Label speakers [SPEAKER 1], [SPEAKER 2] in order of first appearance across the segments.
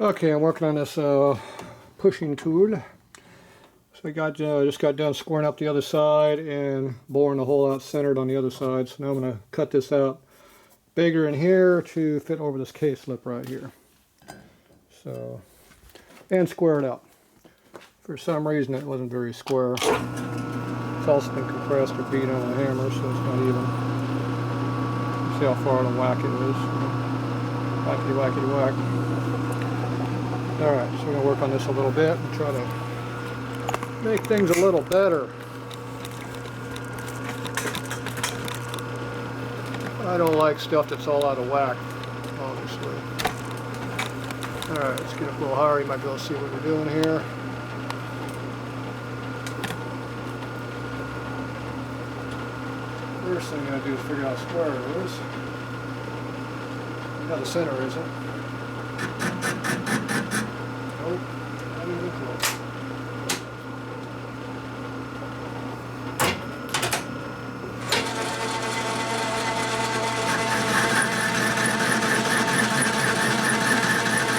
[SPEAKER 1] Okay, I'm working on this pushing tool. So I just got done squaring up the other side and boring the hole out centered on the other side. So now I'm going to cut this out bigger in here to fit over this K-slip right here. So, and square it out. For some reason it wasn't very square. It's also been compressed or beat on a hammer, so it's not even. See how far the whack it is. Whackety whackety whack. Alright, so we're going to work on this a little bit and try to make things a little better. I don't like stuff that's all out of whack, obviously. Alright, let's get up a little higher. You might be able to see what we're doing here. First thing I'm going to do is figure out how square it is. Now the center isn't. Nope, not even close.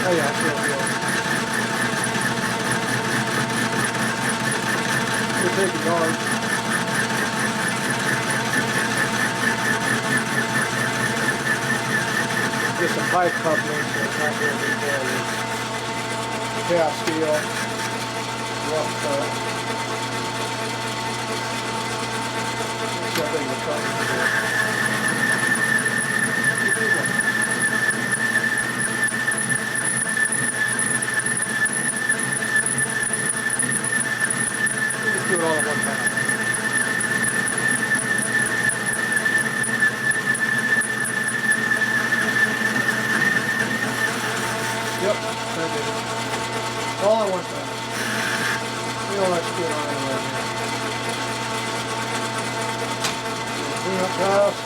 [SPEAKER 1] Oh yeah, it's real good. We'll take a yard. Just a pipe coupling, so it's not really big value. Cast steel, rough cut. Something to cut into it. Just do it all at one time. Yep, that did it. All at one time. We don't like to do it on anywhere. Clean up house.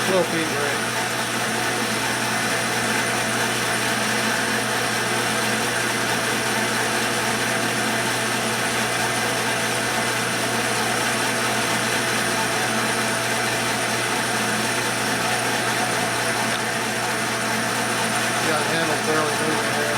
[SPEAKER 1] Slow feed brake. Got the handle barely moving here.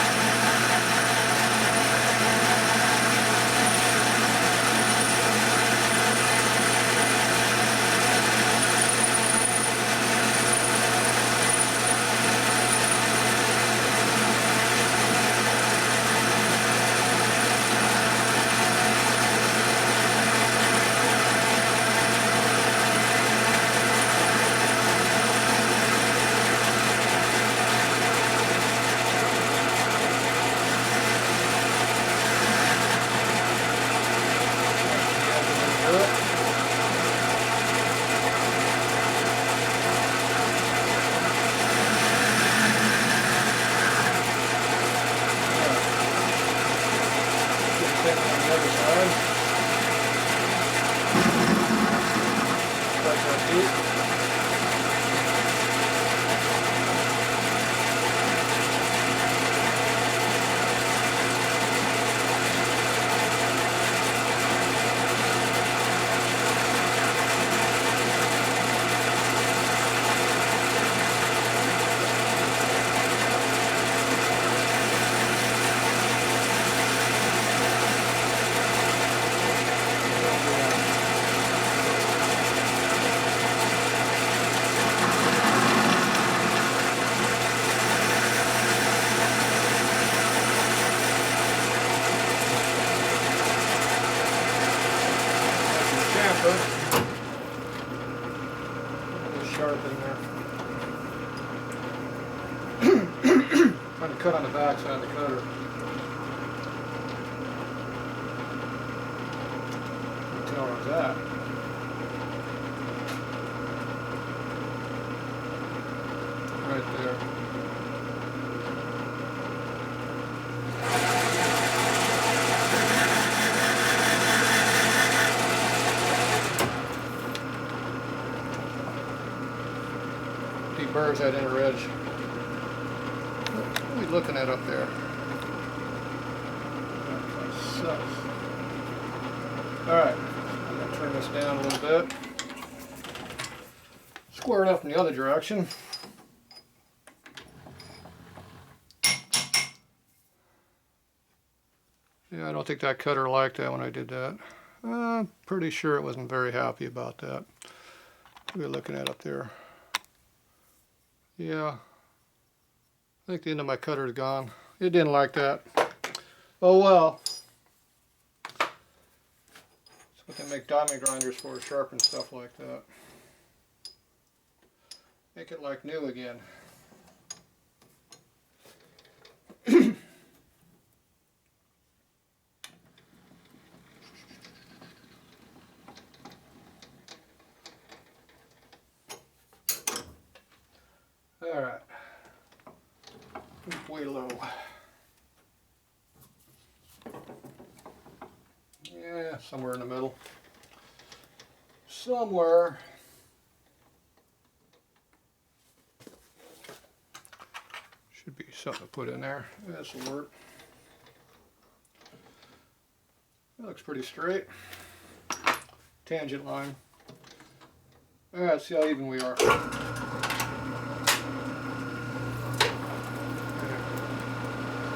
[SPEAKER 1] Sharp in there. Trying to cut on the back side of the cutter. How's that? Right there. Burrs that inner edge. What are we looking at up there? That sucks. Alright, I'm going to turn this down a little bit. Square it up in the other direction. Yeah, I don't think that cutter liked that when I did that. I'm pretty sure it wasn't very happy about that. What are we looking at up there? Yeah, I think the end of my cutter is gone. It didn't like that. Oh well. That's what they make diamond grinders for, to sharpen stuff like that. Make it like new again. Alright. Way low. Yeah, somewhere in the middle. Somewhere. Should be something to put in there. This will work. That looks pretty straight. Tangent line. Alright, see how even we are.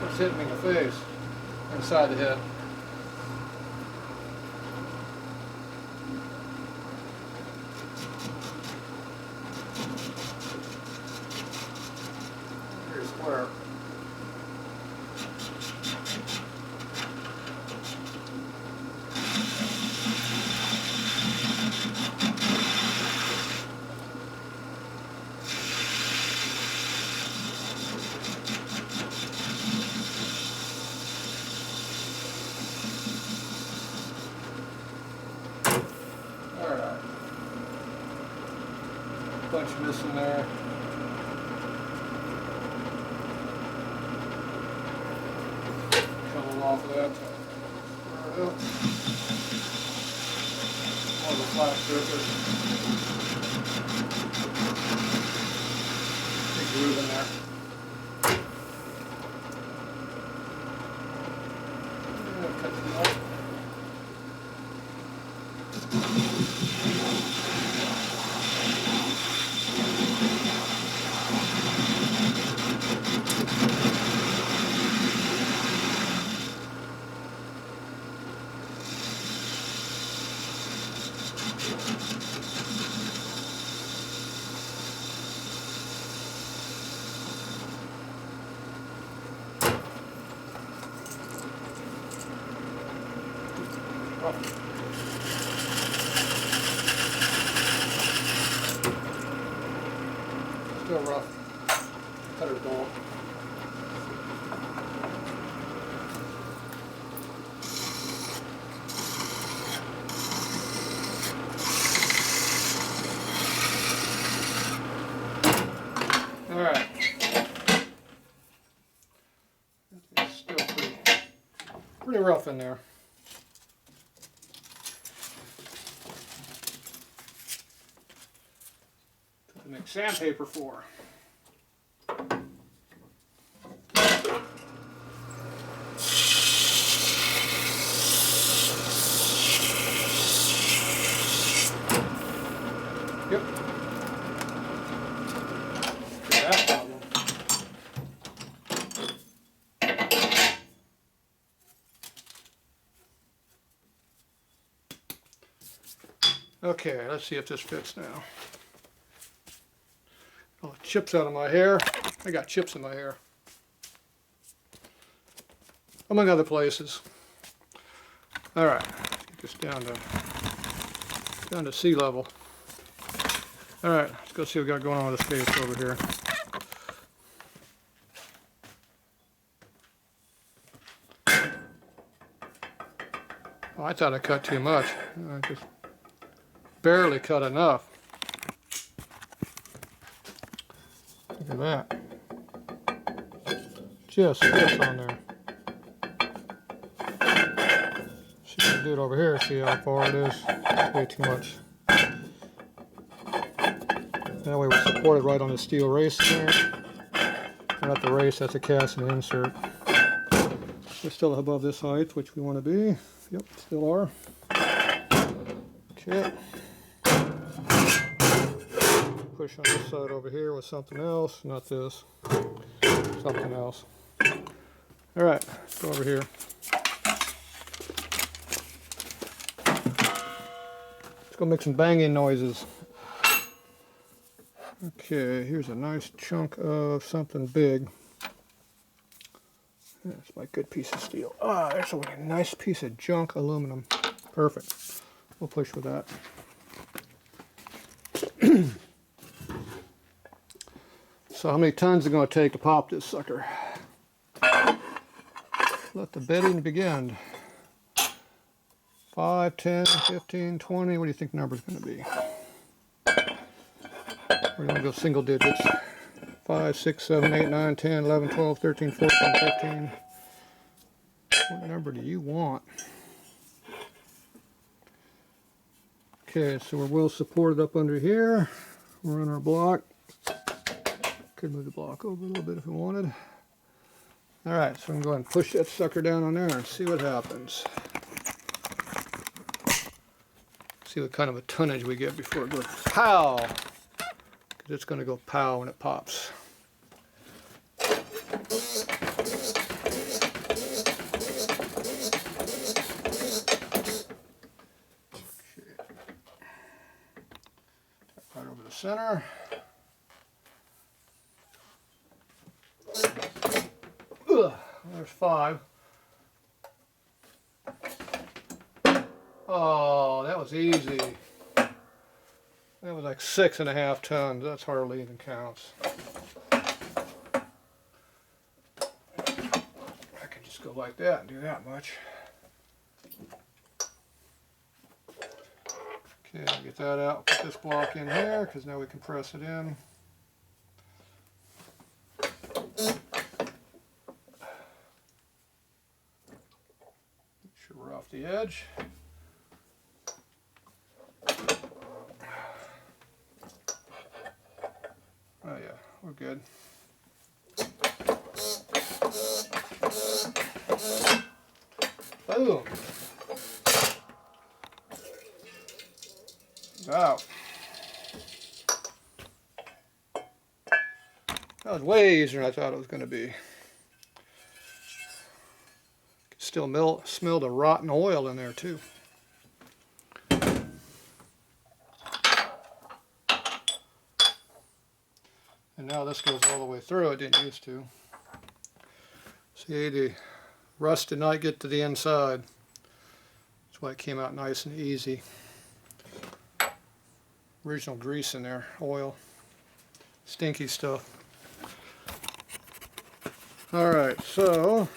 [SPEAKER 1] It's hitting me in the face, inside the head. Very square. Bunch missing there. Coming off of that. More of a flat surface. Big groove in there. Yeah, cut some up. Still rough. Cutter's dull. Alright. It's still pretty rough in there. To make sandpaper for. Yep. That problem. Okay, let's see if this fits now. All the chips out of my hair. I got chips in my hair. Among other places. Alright, get this down to sea level. Alright, let's go see what we got going on with this face over here. Oh, I thought I cut too much. I just barely cut enough. Look at that. Just fits on there. See, I can do it over here. See how far it is? It's way too much. That way we're supported right on the steel race there. Not the race, that's a cast and insert. We're still above this height, which we want to be. Yep, still are. Okay. Push on this side over here with something else, not this. Something else. Alright, let's go over here. Let's go make some banging noises. Okay, here's a nice chunk of something big. That's my good piece of steel. Ah, there's a nice piece of junk aluminum. Perfect. We'll push with that. So how many tons is it going to take to pop this sucker? Let the bidding begin. 5, 10, 15, 20. What do you think the number's going to be? We're going to go single digits. 5, 6, 7, 8, 9, 10, 11, 12, 13, 14, 15. What number do you want? Okay, so we're well supported up under here. We're on our block. Could move the block over a little bit if we wanted. Alright, so I'm going to go ahead and push that sucker down on there and see what happens. See what kind of a tonnage we get before it goes pow! Because it's going to go pow when it pops. Right over the center. Ugh, there's 5. Oh, that was easy. That was like 6.5 tons. That's hardly even counts. I can just go like that and do that much. Okay, get that out. Put this block in here because now we can press it in. Make sure we're off the edge. Oh yeah, we're good. Boom. Wow. That was way easier than I thought it was going to be. Still smell the rotten oil in there too. And now this goes all the way through. It didn't used to. See, the rust did not get to the inside. That's why it came out nice and easy. Original grease in there, oil, stinky stuff. Alright, so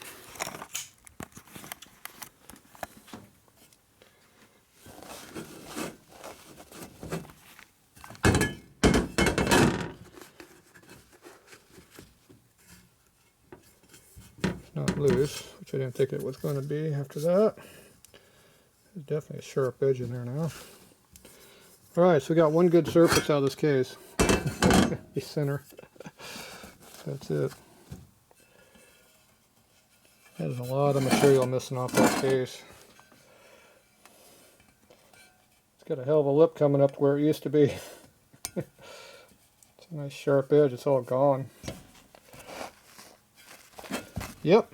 [SPEAKER 1] not loose, which I didn't think it was going to be after that. There's definitely a sharp edge in there now. Alright, so we got one good surface out of this case. The center. That's it. There's a lot of material missing off that case. It's got a hell of a lip coming up to where it used to be. It's a nice sharp edge, it's all gone. Yep.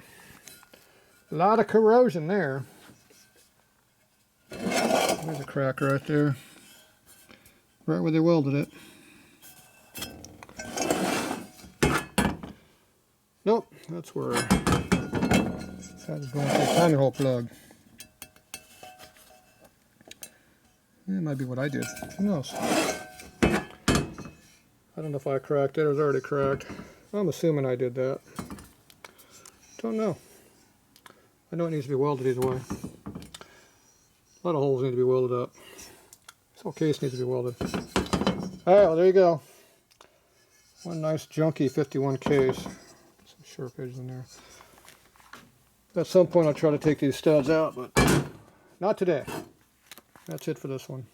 [SPEAKER 1] A lot of corrosion there. There's a crack right there. Right where they welded it. Nope, that's where that is going through the timing hole plug. That might be what I did. Who knows? I don't know if I cracked it. It was already cracked. I'm assuming I did that. Don't know. I know it needs to be welded either way. A lot of holes need to be welded up. This whole case needs to be welded. Alright, well there you go. One nice junky 51 case. Some sharp edges in there. At some point I'll try to take these studs out, but not today. That's it for this one.